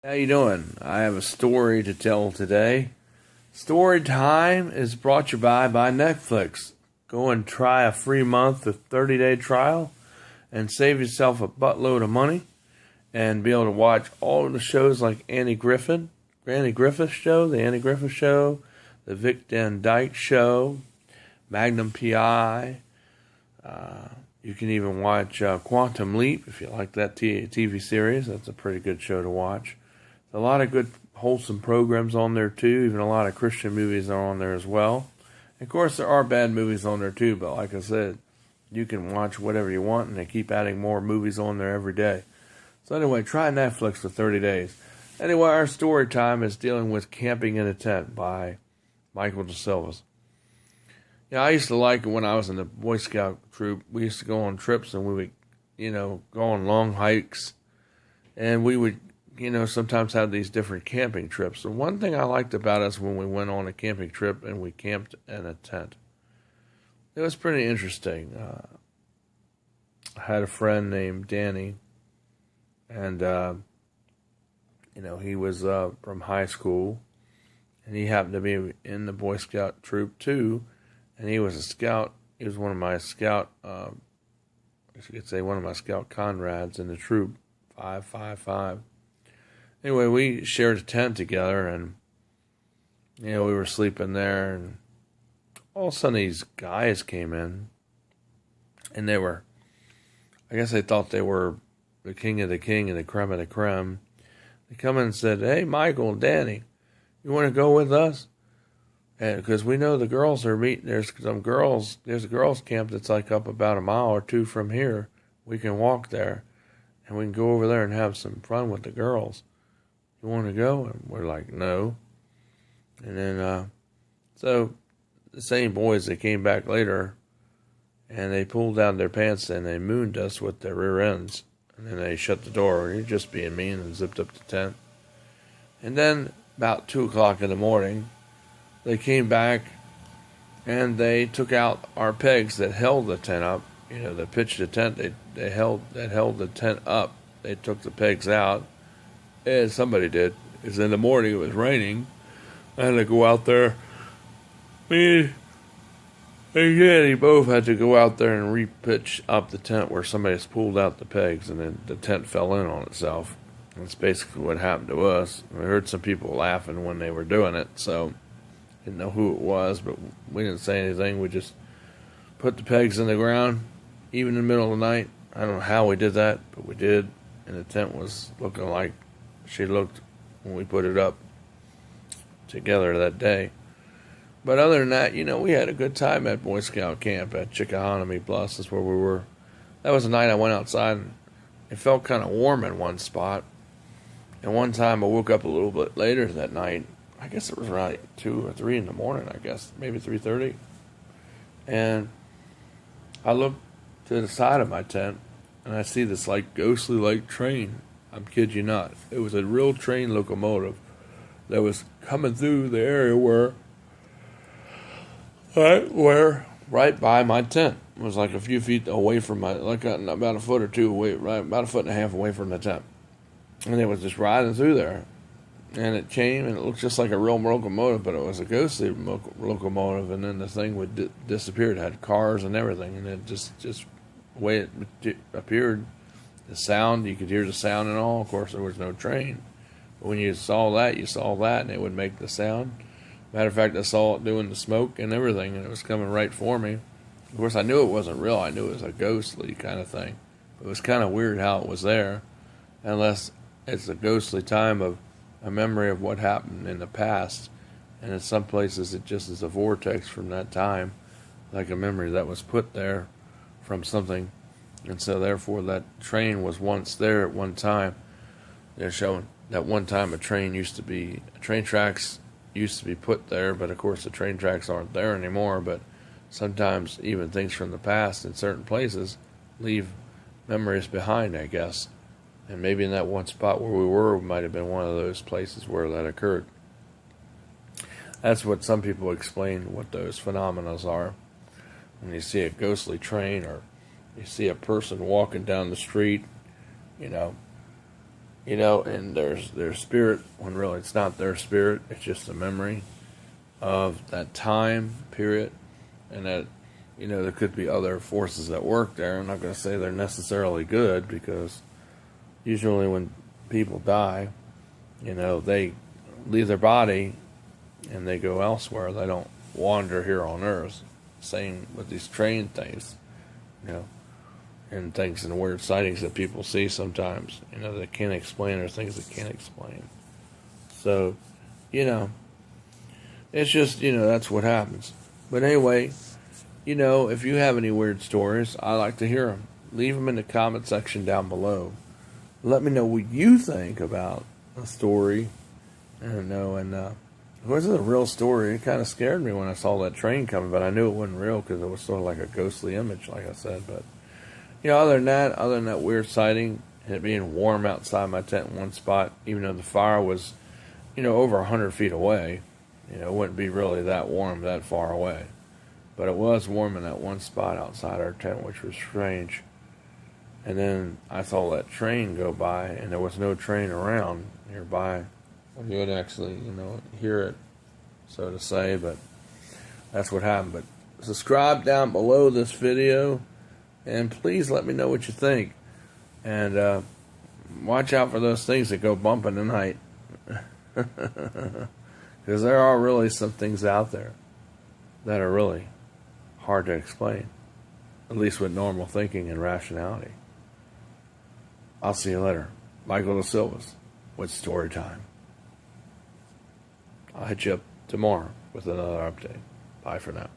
How you doing? I have a story to tell today. Story time is brought to you by Netflix. Go and try a free month of 30-day trial and save yourself a buttload of money and be able to watch all of the shows like Granny Griffith Show, The Andy Griffith Show, The Vic Van Dyke Show, Magnum P.I. You can even watch Quantum Leap if you like that TV series. That's a pretty good show to watch. A lot of good, wholesome programs on there, too. Even a lot of Christian movies are on there as well. Of course, there are bad movies on there, too. But like I said, you can watch whatever you want, and they keep adding more movies on there every day. So anyway, try Netflix for 30 days. Anyway, our story time is dealing with Camping in a Tent by Mikel DeSilvis. Yeah, I used to like it when I was in the Boy Scout troop. We used to go on trips, and we would, go on long hikes. And we would sometimes have these different camping trips. And one thing I liked about us when we went on a camping trip and we camped in a tent, it was pretty interesting. I had a friend named Danny, and, he was from high school, and he happened to be in the Boy Scout troop too, and he was a scout. He was one of my scout, I guess you could say one of my scout comrades in the troop, 555. Anyway, we shared a tent together, and, we were sleeping there, and all of a sudden these guys came in, and I guess they thought they were the king of the king and the creme of the creme. They come in and said, "Hey, Michael and Danny, you want to go with us? And because we know the girls are meeting, there's a girls camp that's like up about a mile or two from here. We can walk there, and we can go over there and have some fun with the girls. You want to go?" And we're like, "No." And then, so the same boys, they came back later, and they pulled down their pants and they mooned us with their rear ends. And then they shut the door. You're just being mean, and zipped up the tent. And then about 2 o'clock in the morning, they came back and they took out our pegs that held the tent up. That pitched the tent. They held the tent up. They took the pegs out. And somebody did. Because in the morning it was raining. I had to go out there. Me and Danny both had to go out there and re-pitch up the tent where somebody's pulled out the pegs, and then the tent fell in on itself. That's basically what happened to us. We heard some people laughing when they were doing it, so didn't know who it was, but we didn't say anything. We just put the pegs in the ground, even in the middle of the night. I don't know how we did that, but we did, and the tent was looking like she looked when we put it up together that day. But other than that, we had a good time at Boy Scout camp at Chickahominy Bluffs. That's where we were. That was the night I went outside, and it felt kind of warm in one spot. And one time I woke up a little bit later that night. I guess it was around 2 or 3 in the morning, I guess. Maybe 3:30. And I looked to the side of my tent, and I see this ghostly train. I'm kidding you not. It was a real train locomotive that was coming through the area right by my tent. It was like a few feet away from about a foot or two away, right about a foot and a half away from the tent. And it was just riding through there. And it came, and it looked just like a real locomotive, but it was a ghostly locomotive. And then the thing would disappear. It had cars and everything, and it just the way it appeared, the sound, you could hear the sound and all. Of course, there was no train. But when you saw that, and it would make the sound. Matter of fact, I saw it doing the smoke and everything, and it was coming right for me. Of course, I knew it wasn't real. I knew it was a ghostly kind of thing. It was kind of weird how it was there, unless it's a ghostly time of a memory of what happened in the past. And in some places, it just is a vortex from that time, like a memory that was put there from something. And so, therefore, that train was once there at one time. They're showing that one time train tracks used to be put there, but of course the train tracks aren't there anymore. But sometimes even things from the past in certain places leave memories behind, I guess. And maybe in that one spot where we were might have been one of those places where that occurred. That's what some people explain what those phenomena are. When you see a ghostly train, or you see a person walking down the street, you know, and their spirit, when really it's not their spirit, it's just a memory of that time period, and that, you know, there could be other forces at work there. I'm not going to say they're necessarily good, because usually when people die, you know, they leave their body and they go elsewhere. They don't wander here on Earth. Same with these train things, you know, and things and weird sightings that people see sometimes, you know, they can't explain, or things they can't explain. So, you know, it's just, you know, that's what happens. But anyway, you know, if you have any weird stories, I like to hear them. Leave them in the comment section down below. Let me know what you think about a story. I don't know, and it wasn't a real story. It kind of scared me when I saw that train coming, but I knew it wasn't real because it was sort of like a ghostly image, like I said. But, you know, other than that weird sighting, and it being warm outside my tent in one spot, even though the fire was, you know, over 100 feet away, you know, it wouldn't be really that warm that far away. But it was warm in that one spot outside our tent, which was strange. And then I saw that train go by, and there was no train around nearby. You would actually, you know, hear it, so to say, but that's what happened. But subscribe down below this video, and please let me know what you think. And watch out for those things that go bump in the night. Because there are really some things out there that are really hard to explain, at least with normal thinking and rationality. I'll see you later. Mikel DeSilvis with Story Time. I'll hit you up tomorrow with another update. Bye for now.